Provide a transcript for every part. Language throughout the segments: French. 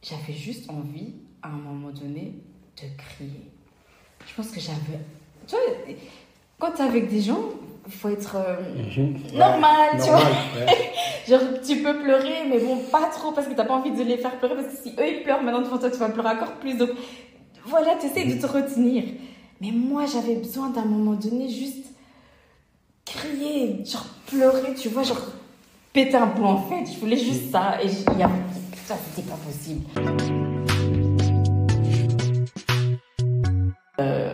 j'avais juste envie, à un moment donné, de crier. Je pense que j'avais... Tu vois, quand t'es avec des gens, il faut être normal, tu vois. Ouais. Genre, tu peux pleurer, mais bon, pas trop, parce que t'as pas envie de les faire pleurer, parce que si eux, ils pleurent maintenant devant toi, tu vas pleurer encore plus. Donc, voilà, tu essaies de te retenir. Mais moi, j'avais besoin d'un moment donné, juste crier, genre pleurer, tu vois, genre péter un plomb en fait. Je voulais juste ça, et ça, c'était pas possible.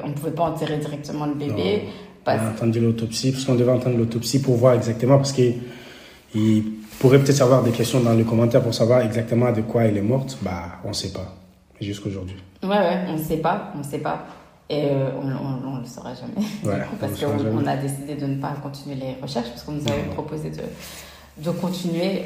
On pouvait pas enterrer directement le bébé. On a entendu l'autopsie, parce qu'on devait entendre l'autopsie pour voir exactement, parce qu'il pourrait peut-être avoir des questions dans les commentaires pour savoir exactement de quoi elle est morte. Bah, on sait pas, jusqu'aujourd'hui. Ouais, on sait pas. Et on le saura jamais. Ouais, du coup, parce qu'on a décidé de ne pas continuer les recherches, parce qu'on nous avait proposé de continuer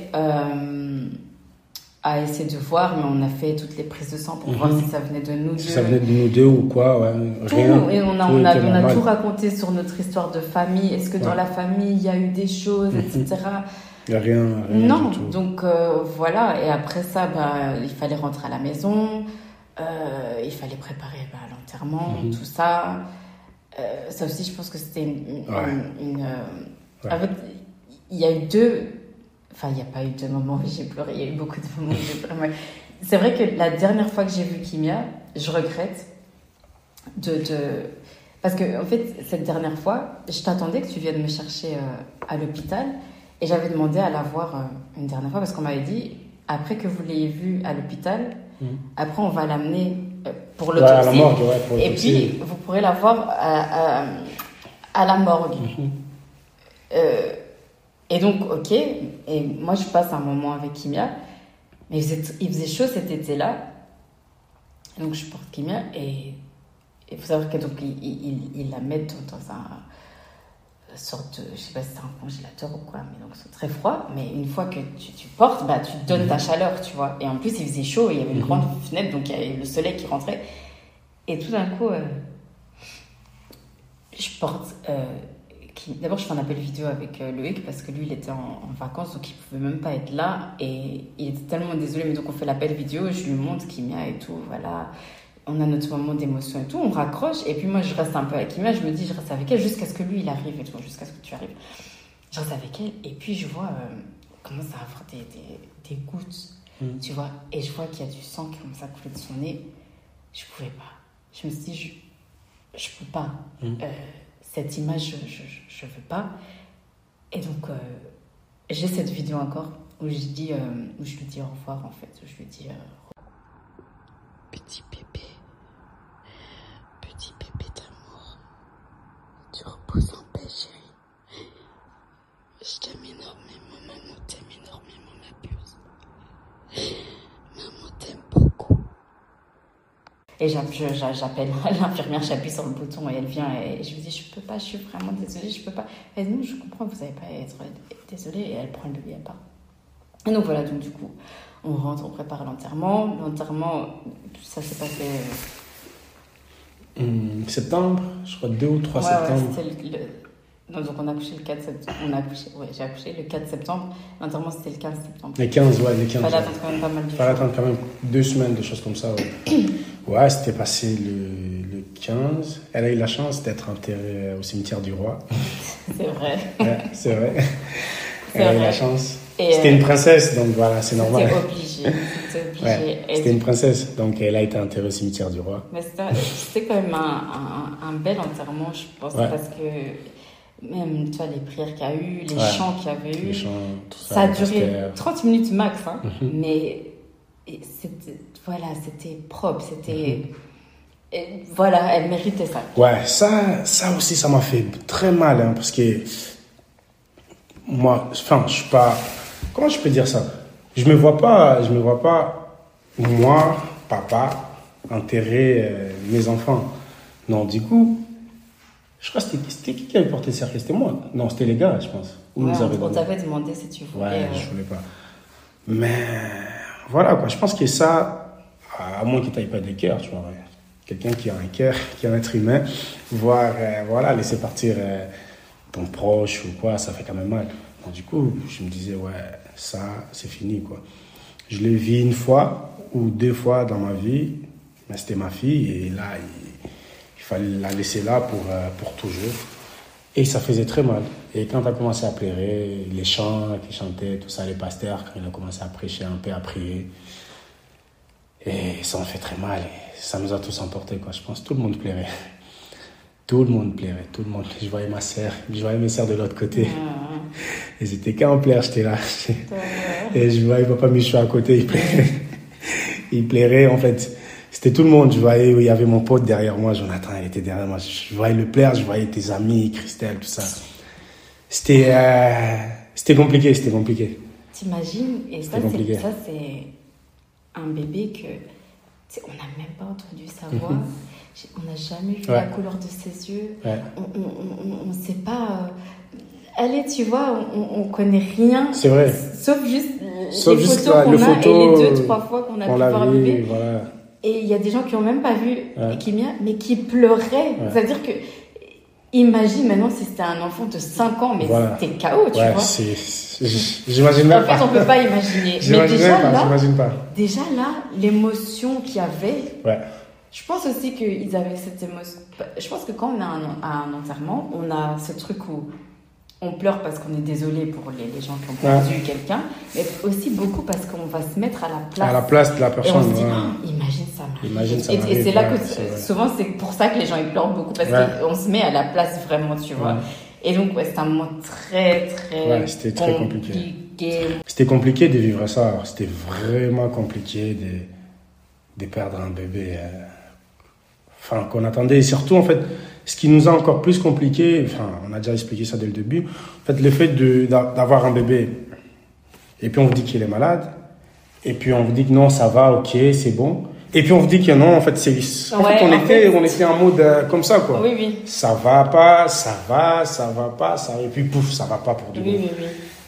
à essayer de voir, mais on a fait toutes les prises de sang pour voir si ça venait de nous deux. Si ça venait de nous deux ou quoi, ouais. Rien. Et on a tout raconté sur notre histoire de famille. Est-ce que dans la famille, il y a eu des choses, etc. Il n'y a rien non, du tout. Donc voilà. Et après ça, il fallait rentrer à la maison. Il fallait préparer l'enterrement, tout ça. Ça aussi, je pense que c'était En fait, il y a eu deux... Enfin, il n'y a pas eu de moments où j'ai pleuré. Il y a eu beaucoup de moments où j'ai pleuré. C'est vrai que la dernière fois que j'ai vu Kimia, je regrette Parce que, en fait, cette dernière fois, je t'attendais que tu viennes me chercher à l'hôpital. Et j'avais demandé à la voir une dernière fois parce qu'on m'avait dit, après que vous l'ayez vue à l'hôpital, après on va l'amener pour l'autopsie. À la morgue, pour et puis, vous pourrez la voir à la morgue. Et donc, ok. Et moi, je passe un moment avec Kimia. Mais il faisait chaud cet été-là. Donc, je porte Kimia et il faut savoir que donc il la met dans une sorte de, je sais pas si c'est un congélateur ou quoi, mais donc c'est très froid. Mais une fois que tu portes, tu te donnes ta chaleur, tu vois. Et en plus, il faisait chaud, il y avait une grande fenêtre, donc il y avait le soleil qui rentrait. Et tout d'un coup, je porte... D'abord, je fais un appel vidéo avec Loïc parce que lui, il était en vacances, donc il pouvait même pas être là. Et il était tellement désolé, mais donc on fait l'appel vidéo, je lui montre Kimia et tout, voilà. On a notre moment d'émotion et tout, on raccroche. Et puis moi, je reste un peu avec Kimia, je me dis, je reste avec elle jusqu'à ce que lui, il arrive et tout, jusqu'à ce que tu arrives. Je reste avec elle et puis je vois commence à avoir des gouttes, tu vois. Et je vois qu'il y a du sang qui commence à couler de son nez. Je pouvais pas. Je me suis dit, je peux pas. Cette image, je veux pas. Et donc, j'ai cette vidéo encore où où je lui dis au revoir, en fait. Je lui dis petit bébé d'amour, tu reposes en paix, chérie. Je t'aime énormément, maman t'aime énormément, ma puce. Maman t'aime beaucoup. Et j'appelle l'infirmière, j'appuie sur le bouton et elle vient et je lui dis, je peux pas, je suis vraiment désolée, je peux pas. Elle dit, non, je comprends, vous n'allez pas être désolée. Et elle prend le bébé à part. Et donc voilà, donc du coup, on rentre, on prépare l'enterrement. L'enterrement, ça s'est passé... septembre, je crois 2 ou 3 septembre. Ouais, non, donc on a accouché le 4 septembre. J'ai accouché le 4 septembre. L'enterrement, c'était le 15 septembre. Les 15, ouais, les 15. Fallait attendre quand même pas mal de jours. Fallait attendre quand même 2 semaines, des choses comme ça, ouais. Ouais, c'était passé le 15. Elle a eu la chance d'être enterrée au cimetière du Roi. C'est vrai. Ouais, c'est vrai. Elle a eu la chance. C'était une princesse, donc voilà, c'est normal. C'était obligé. Ouais, c'était une princesse, donc elle a été enterrée au cimetière du Roi. Mais c'était quand même un bel enterrement, je pense, parce que même, tu vois, les prières qu'il y a eu, les chants qu'il y avait eu, ça a duré 30 minutes max, hein, mais c'était propre, c'était... Et voilà, elle méritait ça. Ouais, ça aussi, ça m'a fait très mal, hein, parce que moi, enfin, je suis pas... Comment je peux dire ça? Je me vois pas, moi, papa, enterrer mes enfants. Non, du coup, je crois que c'était qui avait porté le cercueil? C'était moi. Non, c'était les gars, je pense. On t'avait demandé si tu voulais. Ouais, je voulais pas. Mais voilà, quoi. Je pense que ça, à moins qu'il t'aille pas de cœur, tu vois. Quelqu'un qui a un cœur, qui est un être humain, voir, laisser partir ton proche ou quoi, ça fait quand même mal. Donc, du coup, je me disais, ouais, ça, c'est fini, quoi. Je l'ai vu une fois, ou 2 fois dans ma vie, mais c'était ma fille et là, il fallait la laisser là pour toujours. Et ça faisait très mal. Et quand elle a commencé à pleurer, les chants qui chantaient, tout ça, les pasteurs, quand il a commencé à prêcher un peu, à prier, et ça en fait très mal. Et ça nous a tous emportés, quoi. Je pense que tout le monde pleurait. Tout le monde pleurait, tout le monde. Je voyais ma sœur, je voyais mes sœurs de l'autre côté. Ils étaient qu'en pleurs, j'étais là. Et je voyais papa Michou à côté, il pleurait. Il pleurait, en fait. C'était tout le monde. Je voyais, il y avait mon pote derrière moi, Jonathan, il était derrière moi. Je voyais le pleur, je voyais tes amis, Christelle, tout ça. C'était compliqué, c'était compliqué. T'imagines? Et ça, c'est un bébé que on n'a même pas entendu sa voix. On n'a jamais vu la couleur de ses yeux. Ouais. On ne sait pas. Allez, tu vois, on ne connaît rien. C'est vrai. Sauf juste les photos qu'on a et les 2-3 fois qu'on a pu voir un bébé. Voilà. Et il y a des gens qui n'ont même pas vu Kimia, mais qui pleuraient. Ouais. C'est-à-dire que, imagine maintenant si c'était un enfant de 5 ans, mais c'était chaos, tu vois. J'imagine même pas. En fait, on ne peut pas imaginer. J'imagine pas. Déjà là, l'émotion qu'il y avait. Ouais. Je pense aussi qu'ils avaient cette émotion. Je pense que quand on a un enterrement, on a ce truc où on pleure parce qu'on est désolé pour les gens qui ont perdu quelqu'un, mais aussi beaucoup parce qu'on va se mettre à la place de la personne. Et on se dit, imagine ça m'arrive. Et c'est là que souvent, c'est pour ça que les gens ils pleurent beaucoup, parce qu'on se met à la place vraiment, tu vois. Et donc, c'est un moment très, très c'était très compliqué. C'était compliqué de vivre ça. C'était vraiment compliqué de perdre un bébé. Qu'on attendait. Et surtout, en fait, ce qui nous a encore plus compliqué, on a déjà expliqué ça dès le début, en fait, le fait d'avoir un bébé, et puis on vous dit qu'il est malade, et puis on vous dit que non, ça va, ok, c'est bon, et puis on vous dit que non, en fait, c'est... on était en mode comme ça, quoi. Oui. Ça va pas, ça va pas, et puis pouf, ça va pas pour de bon. Oui.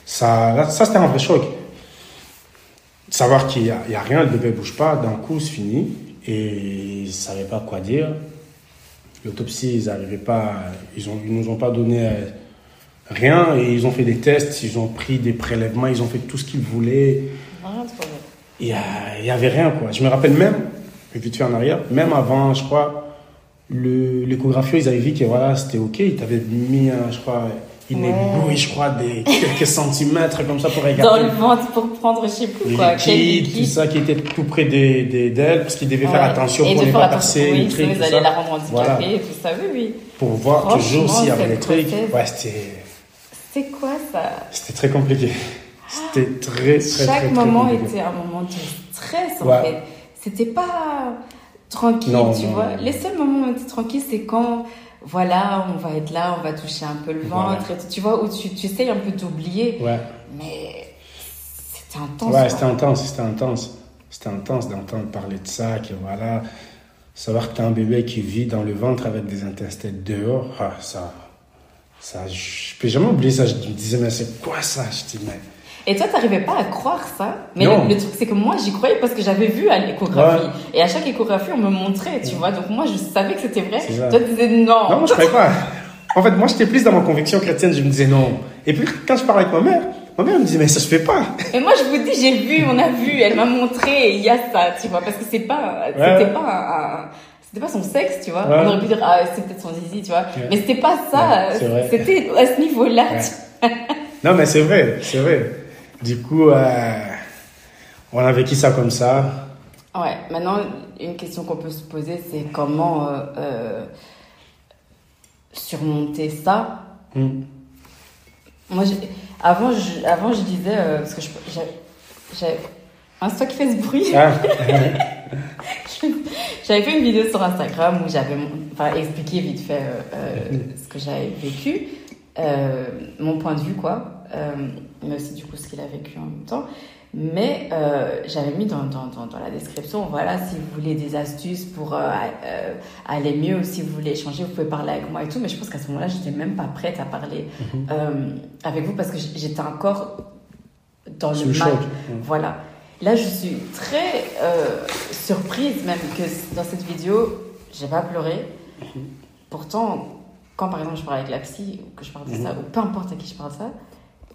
Ça, c'était un vrai choc. Savoir qu'il y a rien, le bébé bouge pas, d'un coup, c'est fini. Et ils ne savaient pas quoi dire. L'autopsie, ils n'arrivaient pas. Ils nous ont pas donné rien. Et ils ont fait des tests, ils ont pris des prélèvements, ils ont fait tout ce qu'ils voulaient. Il n'y avait rien, quoi. Je me rappelle même, vite fait en arrière, même avant, je crois, l'échographie, ils avaient vu que voilà, c'était OK. Ils t'avaient mis, je crois, une aiguille, je crois, des quelques centimètres comme ça pour regarder. Dans le ventre pour prendre, je sais plus quoi. Liquide, tout ça qui était tout près d'elle, parce qu'ils devaient faire attention pour ne pas passer les trucs. Ils allaient la rendre handicapée, tout ça, oui. Pour voir toujours s'il y avait des trucs. C'est quoi ça? C'était très compliqué. C'était très compliqué. Chaque moment était un moment de stress, en fait. C'était pas tranquille, tu vois. Les seuls moments où on était tranquille, c'est quand... Voilà, on va être là, on va toucher un peu le ventre, et tu vois, où tu essayes un peu d'oublier. Ouais. Mais c'était intense. Ouais, c'était intense d'entendre parler de ça, que voilà, savoir que tu as un bébé qui vit dans le ventre avec des intestins dehors, ça, je peux jamais oublier ça. Je me disais, mais c'est quoi ça? Je dis, mais... Et toi, t'arrivais pas à croire ça? Mais le truc, c'est que moi, j'y croyais parce que j'avais vu à l'échographie. Ouais. Et à chaque échographie, on me montrait, tu vois. Donc moi, je savais que c'était vrai. Toi, tu disais non. Non, moi, je croyais pas. En fait, moi, j'étais plus dans ma conviction chrétienne. Je me disais non. Et puis, quand je parlais avec ma mère me disait, mais ça se fait pas. Et moi, je vous dis, j'ai vu, on a vu, elle m'a montré, il y a ça, tu vois. Parce que c'était pas son sexe, tu vois. On aurait pu dire, c'est peut-être son zizi, tu vois. Mais c'était pas ça. C'était à ce niveau-là. Non, mais c'est vrai. Du coup, on a vécu ça comme ça. Ouais, maintenant, une question qu'on peut se poser, c'est comment surmonter ça. Moi, avant, je disais, parce que j'avais... c'est toi qui fais ce bruit. J'avais fait une vidéo sur Instagram où j'avais expliqué vite fait ce que j'avais vécu, mon point de vue, quoi. Mais aussi du coup ce qu'il a vécu en même temps, mais j'avais mis dans la description, voilà, si vous voulez des astuces pour aller mieux, ou si vous voulez échanger, vous pouvez parler avec moi et tout. Mais je pense qu'à ce moment-là, j'étais même pas prête à parler avec vous, parce que j'étais encore dans le mal. Voilà. Là, je suis très surprise même que dans cette vidéo, j'ai pas pleuré. Pourtant, quand par exemple je parle avec la psy, ou que je parle de ça, ou peu importe à qui je parle de ça,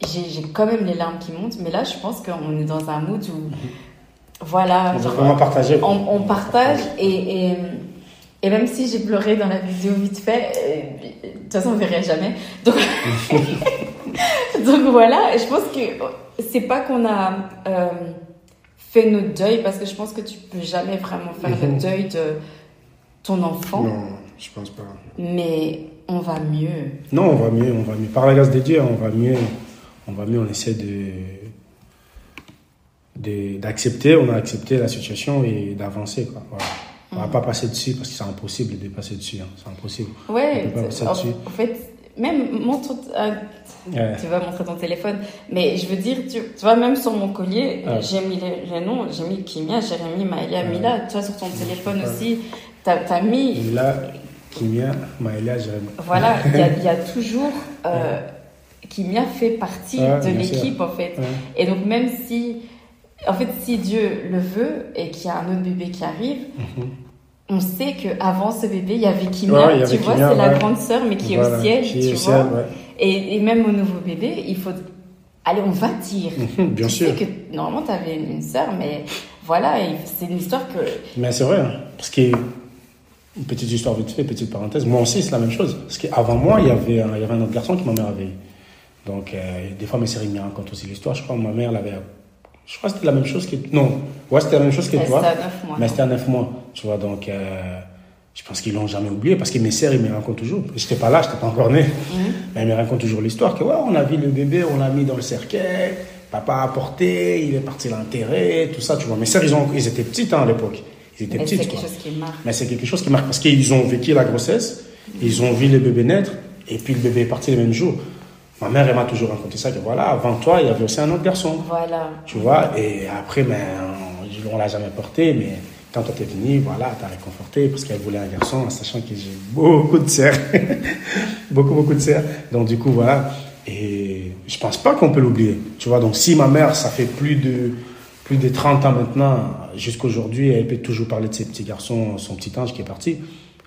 j'ai quand même les larmes qui montent. Mais là, je pense qu'on est dans un mood où Voilà. Donc, on va partager. On partage et même si j'ai pleuré dans la vidéo vite fait, de toute façon, on ne verrait jamais. Donc, donc voilà, je pense que c'est pas qu'on a fait notre deuil, parce que je pense que tu peux jamais vraiment faire le deuil de ton enfant. Non, je pense pas. Mais on va mieux. Non, on va mieux. Par la grâce de Dieu, on va mieux. On essaie d'accepter, on a accepté la situation et d'avancer, quoi. Voilà. On va pas passer dessus parce que c'est impossible de passer dessus. Hein. C'est impossible. Ouais, on peut pas passer dessus. En fait, même montre. Tu vas montrer ton téléphone. Mais je veux dire, tu vois, même sur mon collier, j'ai mis les noms. J'ai mis Kimia, Jérémy, Maëlia, Mila. Tu vois, sur ton téléphone aussi, t'as mis. Mila, Kimia, Maëlia, Jérémy. Voilà, il y a toujours. Kimia fait partie de l'équipe, en fait. Ouais. Et donc, même si. En fait, si Dieu le veut et qu'il y a un autre bébé qui arrive, on sait qu'avant ce bébé, il y avait Kimia. Tu vois, c'est la grande sœur, mais qui est au ciel, tu vois. Ouais. Et même au nouveau bébé, il faut... Allez, on va dire. Bien sûr. Tu sais que normalement, tu avais une sœur, mais voilà, c'est une histoire que... Mais c'est vrai, hein, parce que... Une petite histoire vite fait, petite parenthèse. Moi aussi, c'est la même chose. Parce qu'avant moi, il y avait un autre garçon qui ma mère avait. Donc, des fois, mes séries me racontent aussi l'histoire. Je crois que ma mère l'avait... Je crois que c'était la même chose que... Non, ouais, c'était la même chose que toi. C'était à 9 mois. Mais c'était à 9 mois, tu vois. Donc, je pense qu'ils l'ont jamais oublié parce que mes sœurs, ils me racontent toujours. Je n'étais pas là, je n'étais pas encore né. Mais ils me racontent toujours l'histoire que, ouais, on a vu le bébé, on l'a mis dans le cercueil, papa a porté, il est parti l'enterrer, tout ça, tu vois. Mes sœurs, ils étaient petites à l'époque. Ils étaient petites, c'est quelque chose qui marque. Mais c'est quelque chose qui marque parce qu'ils ont vécu la grossesse, ils ont vu le bébé naître, et puis le bébé est parti le même jour. Ma mère, elle m'a toujours raconté ça, que voilà, avant toi, il y avait aussi un autre garçon. Voilà. Tu vois, et après, on l'a jamais porté, mais quand toi t'es venu, voilà, t'as réconforté, parce qu'elle voulait un garçon, en sachant que j'ai beaucoup de sœurs. beaucoup de sœurs. Donc, du coup, voilà. Et je pense pas qu'on peut l'oublier. Tu vois, donc si ma mère, ça fait plus de 30 ans maintenant, jusqu'à aujourd'hui, elle peut toujours parler de ses petits garçons, son petit ange qui est parti,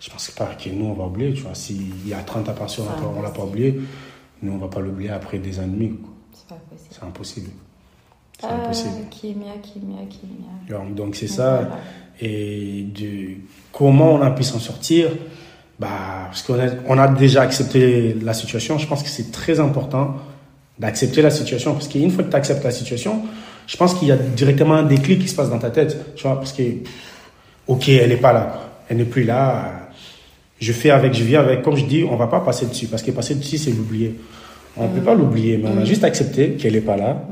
je pense pas que nous, on va oublier. Tu vois, s'il y a 30 ans passés, on l'a pas oublié. Nous, on ne va pas l'oublier après des ennemis. C'est impossible. C'est impossible. Kimia. Donc, c'est ça. Voilà. Et comment on a pu s'en sortir, parce qu'on a déjà accepté la situation. Je pense que c'est très important d'accepter la situation. Parce qu'une fois que tu acceptes la situation, je pense qu'il y a directement un déclic qui se passe dans ta tête. Tu vois, parce que, OK, elle n'est pas là. Quoi. Elle n'est plus là. Je vis avec, comme je dis, on ne va pas passer dessus, parce que passer dessus, c'est l'oublier. On ne peut pas l'oublier, mais on a juste accepté qu'elle n'est pas là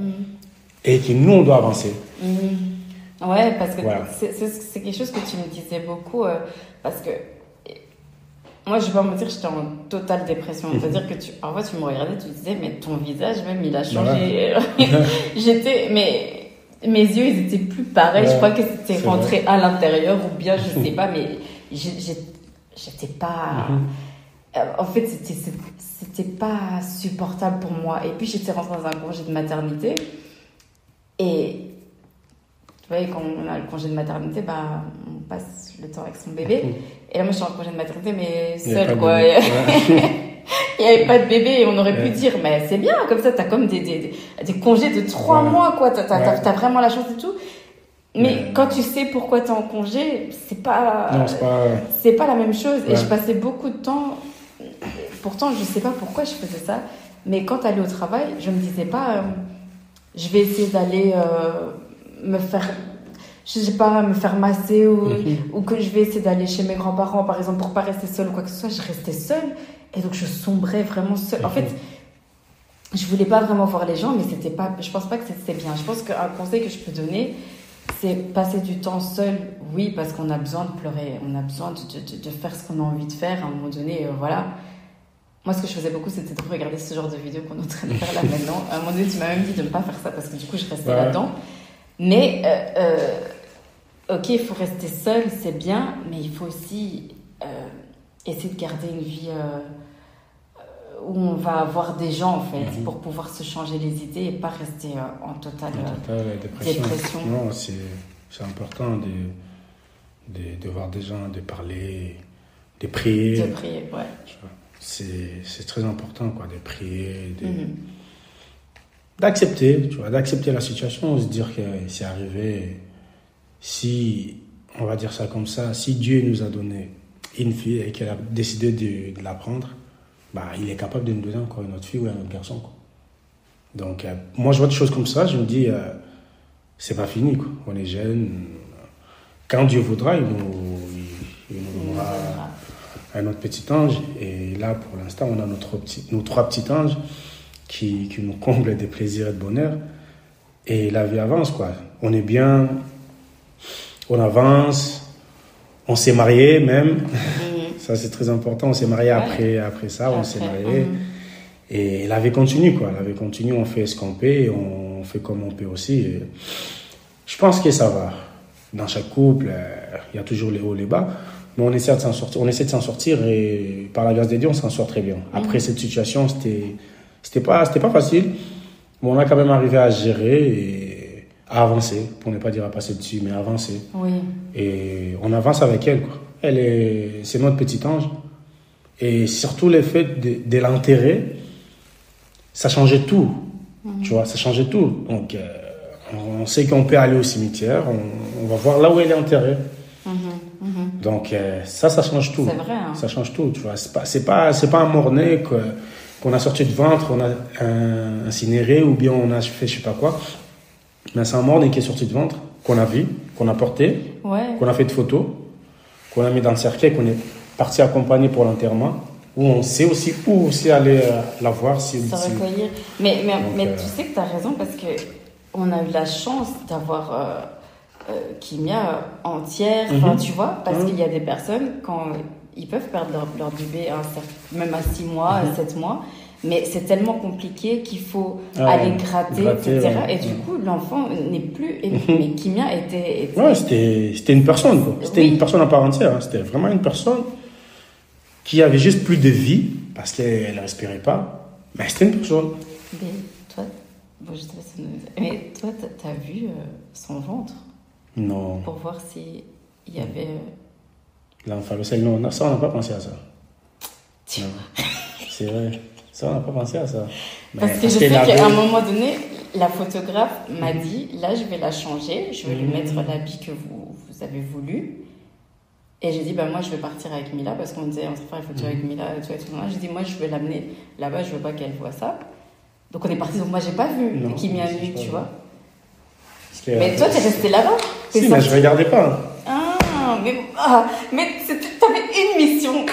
et que nous, on doit avancer. Ouais, parce que voilà. C'est quelque chose que tu me disais beaucoup, parce que moi, je ne vais pas me dire que j'étais en totale dépression. C'est-à-dire que parfois, tu me regardais, tu disais, mais ton visage, même, il a changé. Mais mes yeux, ils étaient plus pareils. Ouais, je crois que c'était rentré à l'intérieur, ou bien, je ne sais pas, mais j'étais pas... En fait, c'était pas supportable pour moi. Et puis, j'étais rentrée dans un congé de maternité. Et tu vois, quand on a le congé de maternité, on passe le temps avec son bébé. Et là, moi, je suis en congé de maternité, mais seule, quoi. Il n'y avait pas de bébé. Et on aurait pu dire, mais c'est bien, comme ça, tu as comme des congés de 3 mois, quoi. Tu as vraiment la chance et tout. Mais quand tu sais pourquoi tu es en congé, c'est pas la même chose. Et je passais beaucoup de temps... Pourtant, je ne sais pas pourquoi je faisais ça. Mais quand tu allais au travail, je ne me disais pas... je vais essayer d'aller me faire... Je sais pas, me faire masser ou que je vais essayer d'aller chez mes grands-parents, par exemple, pour ne pas rester seule ou quoi que ce soit. Je restais seule. Et donc, je sombrais vraiment seule. En fait, je ne voulais pas vraiment voir les gens, mais c'était pas... Je ne pense pas que c'était bien. Je pense qu'un conseil que je peux donner... c'est passer du temps seul, oui, parce qu'on a besoin de pleurer, on a besoin de faire ce qu'on a envie de faire à un moment donné, voilà. Moi, ce que je faisais beaucoup, c'était de regarder ce genre de vidéos qu'on est en train de faire là maintenant. À un moment donné, tu m'as même dit de ne pas faire ça, parce que du coup, je restais là-dedans. Mais, ok, il faut rester seul, c'est bien, mais il faut aussi essayer de garder une vie où on va avoir des gens, en fait, pour pouvoir se changer les idées et pas rester en totale dépression. Non, c'est important de voir des gens, de parler, de prier. De prier, ouais. C'est très important, quoi, de prier, d'accepter, tu vois, d'accepter la situation, se dire que c'est arrivé, si, on va dire ça comme ça, si Dieu nous a donné une fille et qu'elle a décidé de la prendre, bah, il est capable de nous donner encore une autre fille ou un autre garçon, quoi. Donc, moi, je vois des choses comme ça, je me dis, c'est pas fini, quoi. On est jeunes. Quand Dieu voudra, il nous donnera un autre petit ange. Et là, pour l'instant, on a nos 3 petits anges qui nous comblent des plaisirs et de bonheur. Et la vie avance, quoi. On est bien, on avance, on s'est marié même. Ça, c'est très important. On s'est marié après ça, on s'est marié. Et la vie continue, quoi. La vie continue, on fait ce qu'on peut et on fait comme on peut aussi. Et je pense que ça va. Dans chaque couple, il y a toujours les hauts et les bas. Mais on essaie de s'en sortir. On essaie de s'en sortir et par la grâce de Dieu, on s'en sort très bien. Après cette situation, c'était pas facile. Mais on a quand même arrivé à gérer et à avancer. Pour ne pas dire à passer dessus, mais à avancer. Oui. Et on avance avec elle, quoi. C'est notre petit ange. Et surtout le fait de l'enterrer, ça changeait tout. Tu vois, ça changeait tout. Donc, on sait qu'on peut aller au cimetière, on va voir là où elle est enterrée. Donc, ça change tout. C'est vrai. Hein. Ça change tout, tu vois. C'est pas un mort-né qu'on a sorti de ventre, on a incinéré ou bien on a fait je sais pas quoi. Mais c'est un mort-né qui est sorti de ventre, qu'on a vu, qu'on a porté, qu'on a fait de photos, qu'on a mis dans le cercueil, qu'on est parti accompagner pour l'enterrement. Où on sait aussi où aussi aller la voir. Se recueillir. Mais tu sais que tu as raison parce qu'on a eu la chance d'avoir Kimia entière, tu vois, parce qu'il y a des personnes, quand ils peuvent perdre leur bébé même à 6 mois, 7 mois, mais c'est tellement compliqué qu'il faut aller gratter, etc. Ouais. Et du coup, l'enfant n'est plus... Mais Kimia était... Ouais, c'était une personne, quoi. C'était une personne à part entière. Hein. C'était vraiment une personne qui avait juste plus de vie parce qu'elle ne respirait pas. Mais c'était une personne. Mais toi, je sais pas mais toi, t'as vu son ventre? Non. Pour voir s'il y avait... L'enfant, non, ça, on n'a pas pensé à ça. Non. C'est vrai. Ça, on n'a pas pensé à ça. Parce que je sais qu'à un moment donné, la photographe m'a dit, là, je vais la changer, je vais lui mettre l'habit que vous avez voulu. Et j'ai dit, moi, je vais partir avec Mila, parce qu'on disait, on se fait une photo avec Mila, et tout. J'ai dit, moi, je vais l'amener là-bas, je veux pas qu'elle voit ça. Donc, on est parti. Donc, moi, j'ai pas vu Kimia nue, tu vois. Mais toi, t'es resté là-bas. Si, mais je regardais pas. Mais t'avais une mission.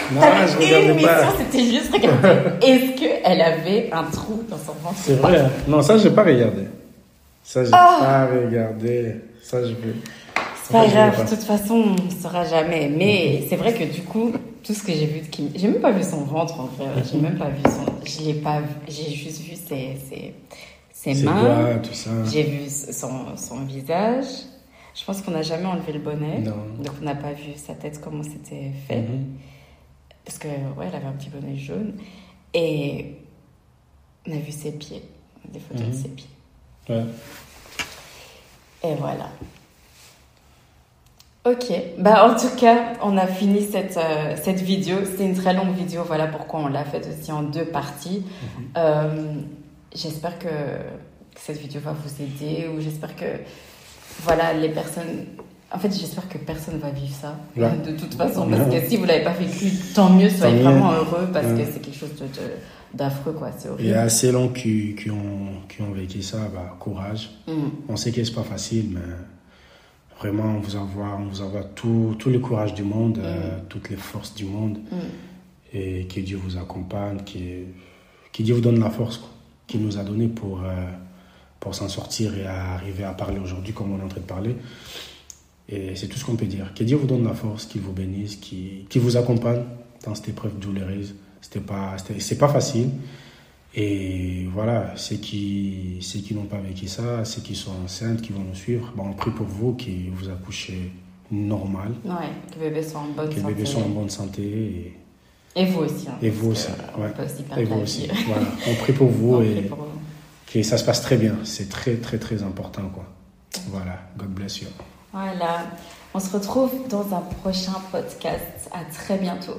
C'était juste regarder. Est-ce qu'elle avait un trou dans son ventre? C'est vrai. Non, ça, j'ai pas regardé. Ça, j'ai pas regardé. Ça, je veux... C'est pas grave, de toute façon, on ne saura jamais. Mais c'est vrai que du coup, tout ce que j'ai vu de Kim, j'ai même pas vu son ventre en vrai. J'ai même pas vu je l'ai pas vu. J'ai juste vu ses mains. Doigts, tout ça. J'ai vu son visage. Je pense qu'on n'a jamais enlevé le bonnet. Non. Donc on n'a pas vu sa tête, comment c'était fait. Parce que, elle avait un petit bonnet jaune. Et on a vu ses pieds. Des photos de ses pieds. Ouais. Et voilà. Ok, en tout cas, on a fini cette vidéo. C'était une très longue vidéo, voilà pourquoi on l'a faite aussi en 2 parties. J'espère que cette vidéo va vous aider, ou j'espère que, les personnes... En fait, j'espère que personne ne va vivre ça, de toute façon, parce que si vous ne l'avez pas vécu, tant mieux, soyez vraiment heureux, parce que c'est quelque chose d'affreux, quoi, c'est horrible. Il y a assez longs qui ont vécu ça, courage. On sait que ce n'est pas facile, mais... Vraiment, on vous envoie tout le courage du monde, toutes les forces du monde. Et que Dieu vous accompagne, que Dieu vous donne la force qu'il nous a donnée pour s'en sortir et arriver à parler aujourd'hui comme on est en train de parler. Et c'est tout ce qu'on peut dire. Que Dieu vous donne la force, qu'il vous bénisse, qu'il vous accompagne dans cette épreuve douloureuse. C'est pas facile. Et voilà, ceux qui n'ont pas vécu ça, ceux qui sont enceintes, qui vont nous suivre, on prie pour vous, que vous accouchez normal. Ouais, que bébé soit en bonne santé. Que bébé soit en bonne santé. Et vous aussi. Et vous aussi. On peut aussi perdre et vous la aussi. vie. Voilà. On prie pour vous que ça se passe très bien. C'est très, très, très important, quoi. Voilà. God bless you. Voilà. On se retrouve dans un prochain podcast. À très bientôt.